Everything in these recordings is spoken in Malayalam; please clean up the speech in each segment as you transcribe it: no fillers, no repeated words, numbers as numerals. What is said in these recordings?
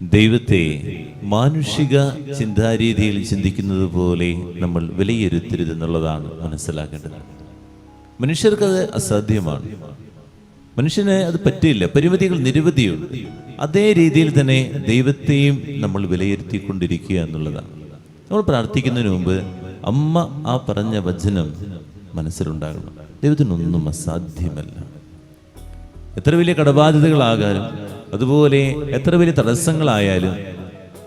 ദൈവത്തെ മാനുഷിക ചിന്താരീതിയിൽ ചിന്തിക്കുന്നത് പോലെ നമ്മൾ വിലയിരുത്തരുതെന്നുള്ളതാണ് മനസ്സിലാക്കേണ്ടത്. മനുഷ്യർക്കത് അസാധ്യമാണ്. മനുഷ്യന് അത് പറ്റില്ല. പരിമിതികൾ നിരവധിയുണ്ട്. അതേ രീതിയിൽ തന്നെ ദൈവത്തെയും നമ്മൾ വിലയിരുത്തിക്കൊണ്ടിരിക്കുക എന്നുള്ളതാണ്. നമ്മൾ പ്രാർത്ഥിക്കുന്നതിന് മുമ്പ് അമ്മ ആ പറഞ്ഞ വചനം മനസ്സിലുണ്ടാകണം. ദൈവത്തിനൊന്നും അസാധ്യമല്ല. എത്ര വലിയ കടബാധ്യതകളാകാനും അതുപോലെ എത്ര വലിയ തടസ്സങ്ങളായാലും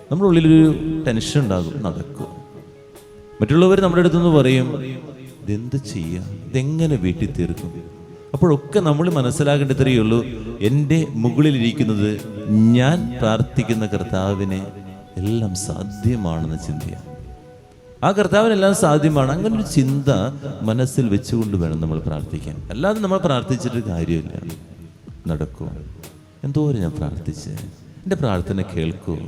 നമ്മുടെ ഉള്ളിലൊരു ടെൻഷൻ ഉണ്ടാകും. നടക്കും. മറ്റുള്ളവർ നമ്മുടെ അടുത്തുനിന്ന് പറയും, ഇതെന്ത് ചെയ്യാം, ഇതെങ്ങനെ വീട്ടിൽ തീർക്കും. അപ്പോഴൊക്കെ നമ്മൾ മനസ്സിലാക്കേണ്ട ഇത്രയേ ഉള്ളൂ, എൻ്റെ മുകളിലിരിക്കുന്നത് ഞാൻ പ്രാർത്ഥിക്കുന്ന കർത്താവിന് എല്ലാം സാധ്യമാണെന്ന ചിന്തയാണ്. ആ കർത്താവിനെല്ലാം സാധ്യമാണ്. അങ്ങനെ ഒരു ചിന്ത മനസ്സിൽ വെച്ചുകൊണ്ട് വേണം നമ്മൾ പ്രാർത്ഥിക്കാൻ. അല്ലാതെ നമ്മൾ പ്രാർത്ഥിച്ചിട്ട് കാര്യമില്ല. നടക്കും. എന്തോരം ഞാൻ പ്രാർത്ഥിച്ച്, എൻ്റെ പ്രാർത്ഥന കേൾക്കുമോ,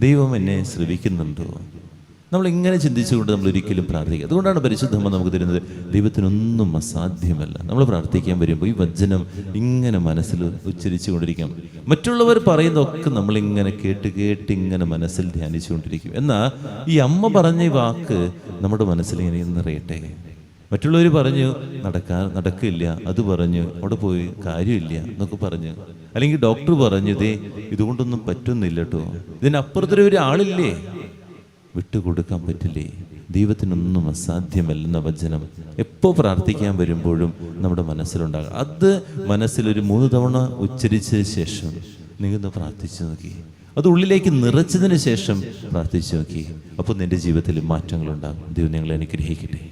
ദൈവം എന്നെ ശ്രവിക്കുന്നുണ്ടോ, നമ്മളിങ്ങനെ ചിന്തിച്ചുകൊണ്ട് നമ്മൾ ഒരിക്കലും പ്രാർത്ഥിക്കുക. അതുകൊണ്ടാണ് പരിശുദ്ധമ്മ നമുക്ക് തരുന്നത്, ദൈവത്തിനൊന്നും അസാധ്യമല്ല. നമ്മൾ പ്രാർത്ഥിക്കാൻ വരുമ്പോൾ ഈ വചനം ഇങ്ങനെ മനസ്സിൽ ഉച്ചരിച്ചു കൊണ്ടിരിക്കാം. മറ്റുള്ളവർ പറയുന്നതൊക്കെ നമ്മളിങ്ങനെ കേട്ട് ഇങ്ങനെ മനസ്സിൽ ധ്യാനിച്ചുകൊണ്ടിരിക്കും. എന്നാൽ ഈ അമ്മ പറഞ്ഞ ഈ വാക്ക് നമ്മുടെ മനസ്സിൽ ഇങ്ങനെ നിറയട്ടെ. മറ്റുള്ളവർ പറഞ്ഞു നടക്കില്ല, അത് പറഞ്ഞു, അവിടെ പോയി കാര്യമില്ല എന്നൊക്കെ പറഞ്ഞു, അല്ലെങ്കിൽ ഡോക്ടർ പറഞ്ഞു ഇതുകൊണ്ടൊന്നും പറ്റുന്നില്ല കേട്ടോ, ഇതിനപ്പുറത്തൊരു ആളില്ലേ, വിട്ടുകൊടുക്കാൻ പറ്റില്ലേ. ദൈവത്തിനൊന്നും അസാധ്യമല്ലെന്ന വചനം എപ്പോൾ പ്രാർത്ഥിക്കാൻ വരുമ്പോഴും നമ്മുടെ മനസ്സിലുണ്ടാകും. അത് മനസ്സിലൊരു 3 തവണ ഉച്ചരിച്ച ശേഷം നിങ്ങൾ പ്രാർത്ഥിച്ചു നോക്കി, അത് ഉള്ളിലേക്ക് നിറച്ചതിന് ശേഷം പ്രാർത്ഥിച്ചു നോക്കി. അപ്പോൾ നിന്റെ ജീവിതത്തിൽ മാറ്റങ്ങളുണ്ടാകും. ദൈവം നിങ്ങളെ അനുഗ്രഹിക്കട്ടെ.